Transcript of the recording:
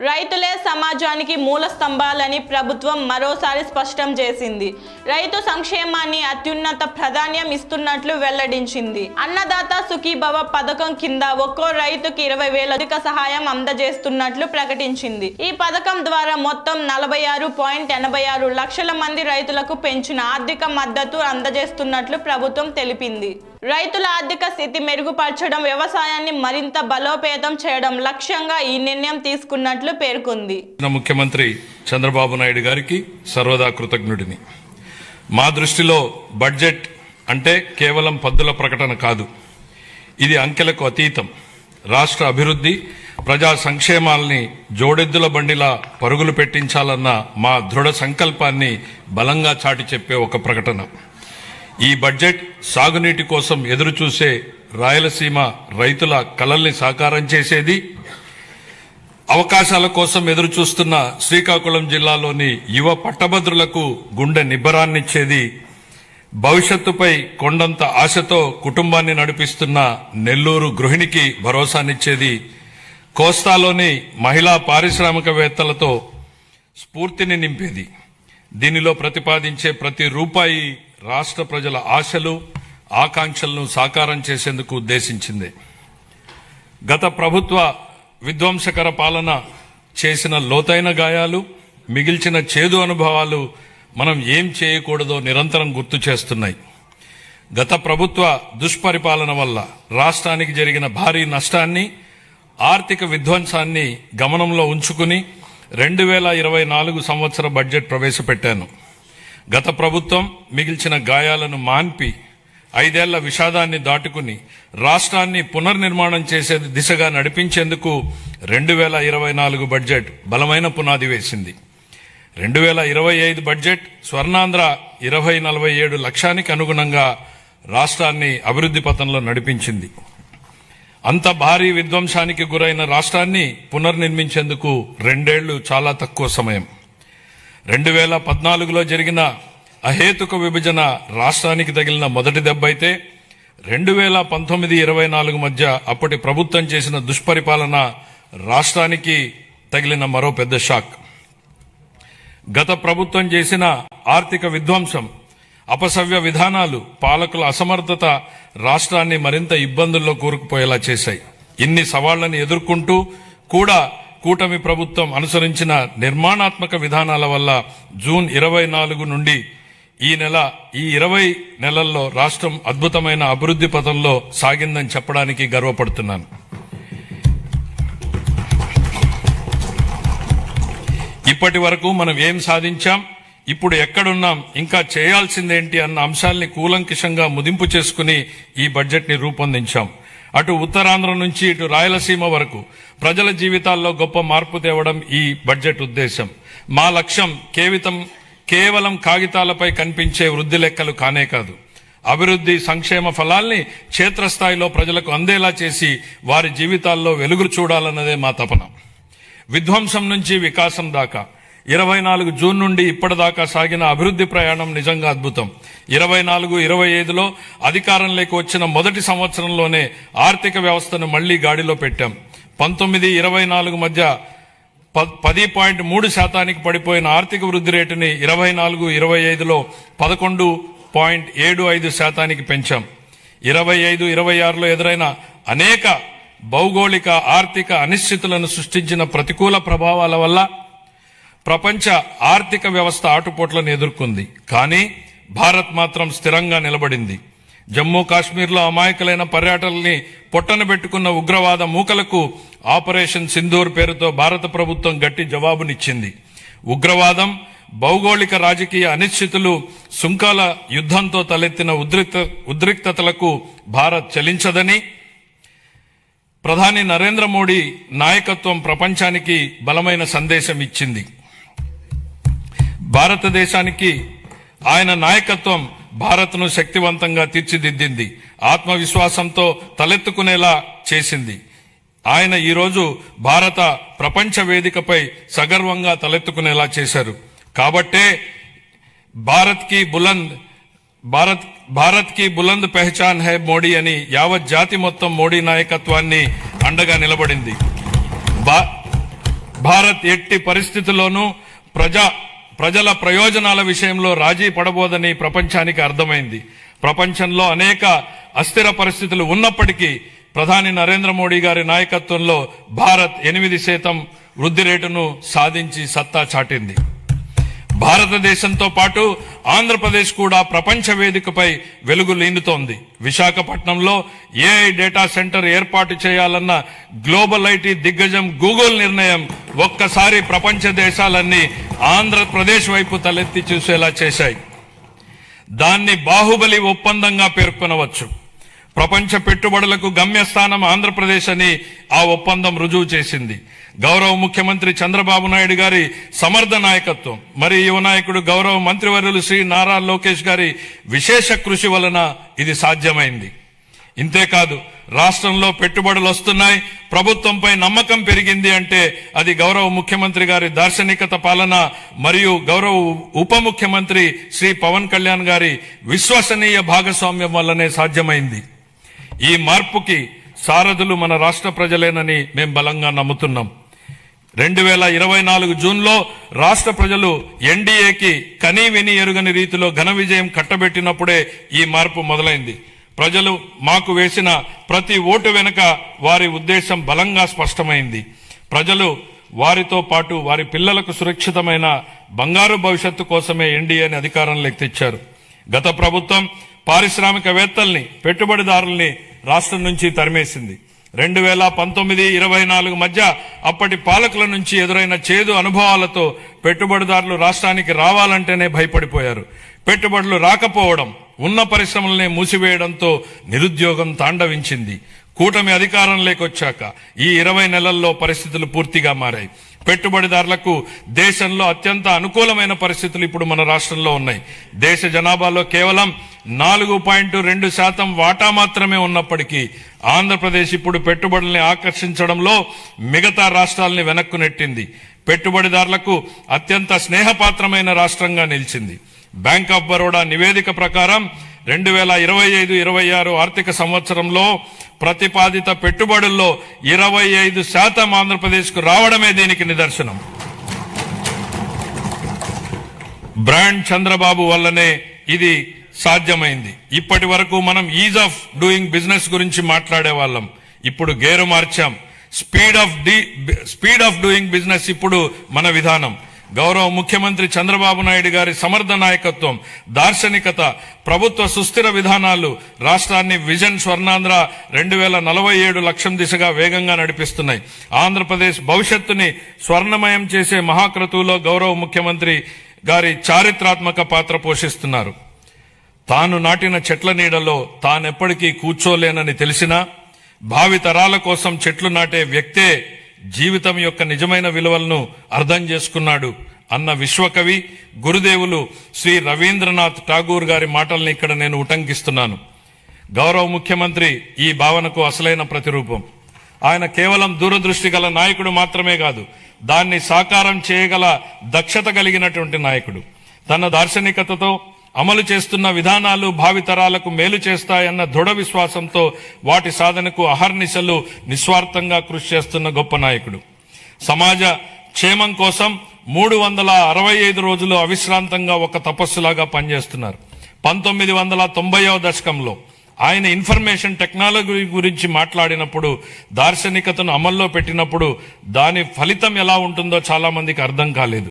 రైతులే సమాజానికి మూల స్తంభాలని ప్రభుత్వం మరోసారి స్పష్టం చేసింది. రైతు సంక్షేమాన్ని అత్యున్నత ప్రాధాన్యం ఇస్తున్నట్లు వెల్లడించింది. అన్నదాత సుఖీభవ పథకం కింద ఒక్కో రైతుకి 20,000 అధిక సహాయం అందజేస్తున్నట్లు ప్రకటించింది. ఈ పథకం ద్వారా మొత్తం 46.86 లక్షల మంది రైతులకు పెంచిన ఆర్థిక మద్దతు అందజేస్తున్నట్లు ప్రభుత్వం తెలిపింది. రైతుల ఆర్థిక స్థితి మెరుగుపరచడం, వ్యవసాయాన్ని మరింత బలోపేతం చేయడం లక్ష్యంగా ఈ నిర్ణయం తీసుకున్నట్లు పేర్కొంది. ముఖ్యమంత్రి చంద్రబాబు నాయుడు గారికి సర్వదా కృతజ్ఞుడిని. మా దృష్టిలో బడ్జెట్ అంటే కేవలం పద్దుల ప్రకటన కాదు, ఇది అంకెలకు అతీతం. రాష్ట్ర అభివృద్ధి, ప్రజా సంక్షేమాల్ని జోడెద్దుల బండిలా పరుగులు పెట్టించాలన్న మా దృఢ సంకల్పాన్ని బలంగా చాటి చెప్పే ఒక ప్రకటన. ఈ బడ్జెట్ సాగునీటి కోసం ఎదురుచూసే రాయలసీమ రైతుల కలల్ని సాకారం చేసేది, అవకాశాల కోసం ఎదురుచూస్తున్న శ్రీకాకుళం జిల్లాలోని యువ పట్టభద్రులకు గుండె నిబ్బరాన్నిచ్చేది, భవిష్యత్తుపై కొండంత ఆశతో కుటుంబాన్ని నడిపిస్తున్న నెల్లూరు గృహిణికి భరోసానిచ్చేది, కోస్తాలోని మహిళా పారిశ్రామికవేత్తలతో స్ఫూర్తిని నింపేది. దీనిలో ప్రతిపాదించే ప్రతి రూపాయి రాష్ట్ర ప్రజల ఆశలు, ఆకాంక్షలను సాకారం చేసేందుకు ఉద్దేశించింది. గత ప్రభుత్వ విధ్వంసకర పాలన చేసిన లోతైన గాయాలు, మిగిల్చిన చేదు అనుభవాలు మనం ఏం చేయకూడదో నిరంతరం గుర్తు చేస్తున్నాయి. గత ప్రభుత్వ దుష్పరిపాలన వల్ల రాష్ట్రానికి జరిగిన భారీ నష్టాన్ని, ఆర్థిక విధ్వంసాన్ని గమనంలో ఉంచుకుని 2024 సంవత్సర బడ్జెట్ ప్రవేశపెట్టాను. గత ప్రభుత్వం మిగిల్చిన గాయాలను మాన్పి 5 ఏళ్ల విషాదాన్ని దాటుకుని రాష్ట్రాన్ని పునర్నిర్మాణం చేసే దిశగా నడిపించేందుకు 2024 బడ్జెట్ బలమైన పునాది వేసింది. 2025 బడ్జెట్ స్వర్ణాంధ్ర 2047 లక్ష్యానికి అనుగుణంగా రాష్ట్రాన్ని అభివృద్ధి పథంలో నడిపించింది. అంత భారీ విధ్వంసానికి గురైన రాష్ట్రాన్ని పునర్నిర్మించేందుకు 2 ఏళ్లు చాలా తక్కువ సమయం. 2014లో జరిగిన అహేతుక విభజన రాష్ట్రానికి తగిలిన మొదటి దెబ్బ అయితే 2019-24 మధ్య అప్పటి ప్రభుత్వం చేసిన దుష్పరిపాలన రాష్ట్రానికి తగిలిన మరో పెద్ద షాక్. గత ప్రభుత్వం చేసిన ఆర్థిక విధ్వంసం, అపసవ్య విధానాలు, పాలకుల అసమర్థత రాష్ట్రాన్ని మరింత ఇబ్బందుల్లో కూరుకుపోయేలా చేశాయి. ఇన్ని సవాళ్లను ఎదుర్కొంటూ కూడా కూటమి ప్రభుత్వం అనుసరించిన నిర్మాణాత్మక విధానాల వల్ల జూన్ 24 నుండి ఈ 20 నెలల్లో రాష్ట్రం అద్భుతమైన అభివృద్ధి పథంలో సాగిందని చెప్పడానికి గర్వపడుతున్నాను. ఇప్పటి వరకు మనం ఏం సాధించాం, ఇప్పుడు ఎక్కడున్నాం, ఇంకా చేయాల్సిందేంటి అన్న అంశాల్ని కూలంకిషంగా ముదింపు చేసుకుని ఈ బడ్జెట్ ని రూపొందించాం. అటు ఉత్తరాంధ్ర నుంచి ఇటు రాయలసీమ వరకు ప్రజల జీవితాల్లో గొప్ప మార్పు తేవడం ఈ బడ్జెట్ ఉద్దేశం. మా లక్ష్యం కేవలం కాగితాలపై కనిపించే వృద్ధి లెక్కలు కానే కాదు, అభివృద్ధి సంక్షేమ ఫలాల్ని క్షేత్రస్థాయిలో ప్రజలకు అందేలా చేసి వారి జీవితాల్లో వెలుగులు చూడాలన్నదే మా తపన. విధ్వంసం నుంచి వికాసం దాకా 24 జూన్ నుండి ఇప్పటిదాకా సాగిన అభివృద్ధి ప్రయాణం నిజంగా అద్భుతం. 24-25లో అధికారంలోకి వచ్చిన మొదటి సంవత్సరంలోనే ఆర్థిక వ్యవస్థను మళ్లీ గాడిలో పెట్టాం. 19-24 మధ్య 10.3% పడిపోయిన ఆర్థిక వృద్ధి రేటుని 24-25లో 11.75% పెంచాం. 25-26లో ఎదురైన అనేక భౌగోళిక ఆర్థిక అనిశ్చితులను సృష్టించిన ప్రతికూల ప్రభావాల వల్ల ప్రపంచ ఆర్థిక వ్యవస్థ ఆటుపోట్లను ఎదుర్కొంది. కానీ భారత్ మాత్రం స్థిరంగా నిలబడింది. జమ్మూ కాశ్మీర్లో అమాయకులైన పర్యాటకుల్ని పొట్టన పెట్టుకున్న ఉగ్రవాద మూకలకు ఆపరేషన్ సింధూర్ పేరుతో భారత ప్రభుత్వం గట్టి జవాబునిచ్చింది. ఉగ్రవాదం, భౌగోళిక రాజకీయ అనిశ్చితులు, సుంకాల యుద్ధంతో తలెత్తిన ఉద్రిక్తతలకు భారత్ చలించదని ప్రధాని నరేంద్ర మోడీ నాయకత్వం ప్రపంచానికి బలమైన సందేశం ఇచ్చింది. భారతదేశానికి ఆయన నాయకత్వం భారత్ను శక్తివంతంగా తీర్చిదిద్దింది, ఆత్మవిశ్వాసంతో తలెత్తుకునేలా చేసింది. ఆయన ఈరోజు భారత ప్రపంచ వేదికపై సగర్వంగా తలెత్తుకునేలా చేశారు. కాబట్టే భారత్ కి బులంద్ పెహచాన్ హై మోడీ అని యావత్ జాతి మొత్తం మోడీ నాయకత్వాన్ని అండగా నిలబడింది. భారత్ ఎట్టి పరిస్థితుల్లోనూ ప్రజల ప్రయోజనాల విషయంలో రాజీ పడబోదని ప్రపంచానికి అర్థమైంది. ప్రపంచంలో అనేక అస్థిర పరిస్థితులు ఉన్నప్పటికీ ప్రధాని నరేంద్ర మోడీ గారి నాయకత్వంలో భారత్ 8% వృద్ధి రేటును సాధించి సత్తా చాటింది. భారతదేశంతో పాటు ఆంధ్రప్రదేశ్ కూడా ప్రపంచ వేదికపై వెలుగు లీనుతోంది. విశాఖపట్నంలో ఏఐ డేటా సెంటర్ ఏర్పాటు చేయాలన్న గ్లోబల్ ఐటీ దిగ్గజం గూగుల్ నిర్ణయం ఒక్కసారి ప్రపంచ దేశాలన్నీ ఆంధ్రప్రదేశ్ వైపు తలెత్తి చూసేలా చేశాయి. దాన్ని బాహుబలి ఒప్పందంగా పేర్కొనవచ్చు. ప్రపంచ పెట్టుబడులకు గమ్యస్థానం ఆంధ్రప్రదేశ్ అని ఆ ఒప్పందం రుజువు చేసింది. గౌరవ ముఖ్యమంత్రి చంద్రబాబు నాయుడు గారి సమర్థ నాయకత్వం, మరి యువ నాయకుడు గౌరవ మంత్రివర్యులు శ్రీ నారా లోకేష్ గారి విశేష కృషి వలన ఇది సాధ్యమైంది. ఇంతేకాదు, రాష్ట్రంలో పెట్టుబడులు వస్తున్నాయి, ప్రభుత్వంపై నమ్మకం పెరిగింది అంటే అది గౌరవ ముఖ్యమంత్రి గారి దార్శనికత పాలన మరియు గౌరవ ఉప ముఖ్యమంత్రి శ్రీ పవన్ కళ్యాణ్ గారి విశ్వసనీయ భాగస్వామ్యం వల్లనే సాధ్యమైంది. ఈ మార్పుకి సారథులు మన రాష్ట్ర ప్రజలేనని మేం బలంగా నమ్ముతున్నాం. 2024 జూన్లో రాష్ట్ర ప్రజలు ఎన్డీఏకి కనీ విని ఎరుగని రీతిలో ఘన విజయం కట్టబెట్టినప్పుడే ఈ మార్పు మొదలైంది. ప్రజలు మాకు వేసిన ప్రతి ఓటు వెనుక వారి ఉద్దేశం బలంగా స్పష్టమైంది. ప్రజలు వారితో పాటు వారి పిల్లలకు సురక్షితమైన బంగారు భవిష్యత్తు కోసమే ఎన్డీఏని అధికారంలోకి తెచ్చారు. గత ప్రభుత్వం పారిశ్రామికవేత్తల్ని, పెట్టుబడిదారుల్ని రాష్ట్రం నుంచి తరిమేసింది. 2019-24 మధ్య అప్పటి పాలకుల నుంచి ఎదురైన చేదు అనుభవాలతో పెట్టుబడిదారులు రాష్ట్రానికి రావాలంటేనే భయపడిపోయారు. పెట్టుబడులు రాకపోవడం, ఉన్న పరిశ్రమలనే మూసివేయడంతో నిరుద్యోగం తాండవించింది. కూటమి అధికారంలోకి వచ్చాక ఈ 20 నెలల్లో పరిస్థితులు పూర్తిగా మారాయి. పెట్టుబడిదారులకు దేశంలో అత్యంత అనుకూలమైన పరిస్థితులు ఇప్పుడు మన రాష్ట్రంలో ఉన్నాయి. దేశ జనాభాలో కేవలం 4.2% వాటా మాత్రమే ఉన్నప్పటికీ ఆంధ్రప్రదేశ్ ఇప్పుడు పెట్టుబడుల్ని ఆకర్షించడంలో మిగతా రాష్ట్రాలని వెనక్కు నెట్టింది. పెట్టుబడిదారులకు అత్యంత స్నేహపాత్రమైన రాష్ట్రంగా నిలిచింది. బ్యాంక్ ఆఫ్ బరోడా నివేదిక ప్రకారం 2025-26 ఆర్థిక సంవత్సరంలో ప్రతిపాదిత పెట్టుబడుల్లో 25% ఆంధ్రప్రదేశ్కు రావడమే దీనికి నిదర్శనం. బ్రాండ్ చంద్రబాబు వల్లనే ఇది సాధ్యమైంది. ఇప్పటి వరకు మనం ఈజ్ ఆఫ్ డూయింగ్ బిజినెస్ గురించి మాట్లాడే వాళ్ళం, ఇప్పుడు గేరు మార్చాం. స్పీడ్ ఆఫ్ డూయింగ్ బిజినెస్ ఇప్పుడు మన విధానం. గౌరవ ముఖ్యమంత్రి చంద్రబాబు నాయుడు గారి సమర్థ నాయకత్వం, దార్శనికత, ప్రభుత్వ సుస్థిర విధానాలు రాష్ట్రాన్ని విజన్ స్వర్ణాంధ్ర 2047 లక్ష్యం దిశగా వేగంగా నడిపిస్తున్నాయి. ఆంధ్రప్రదేశ్ భవిష్యత్తుని స్వర్ణమయం చేసే మహాక్రతువులో గౌరవ ముఖ్యమంత్రి గారి చారిత్రాత్మక పాత్ర పోషిస్తున్నారు. తాను నాటిన చెట్ల నీడలో తానెప్పటికీ కూర్చోలేనని తెలిసినా భావి తరాల కోసం చెట్లు నాటే వ్యక్తే జీవితం యొక్క నిజమైన విలువలను అర్థం చేసుకున్నాడు అన్న విశ్వకవి గురుదేవులు శ్రీ రవీంద్రనాథ్ ఠాగూర్ గారి మాటల్ని ఇక్కడ నేను ఉటంకిస్తున్నాను. గౌరవ ముఖ్యమంత్రి ఈ భావనకు అసలైన ప్రతిరూపం. ఆయన కేవలం దూరదృష్టి గల నాయకుడు మాత్రమే కాదు, దాన్ని సాకారం చేయగల దక్షత కలిగినటువంటి నాయకుడు. తన దార్శనికతతో అమలు చేస్తున్న విధానాలు భావితరాలకు మేలు చేస్తాయన్న దృఢ విశ్వాసంతో వాటి సాధనకు అహర్నిశలు నిస్వార్థంగా కృషి చేస్తున్న గొప్ప నాయకుడు. సమాజ క్షేమం కోసం 365 రోజులు అవిశ్రాంతంగా ఒక తపస్సులాగా పనిచేస్తున్నారు. 1990వ దశకంలో ఆయన ఇన్ఫర్మేషన్ టెక్నాలజీ గురించి మాట్లాడినప్పుడు, దార్శనికతను అమల్లో పెట్టినప్పుడు దాని ఫలితం ఎలా ఉంటుందో చాలా మందికి అర్థం కాలేదు.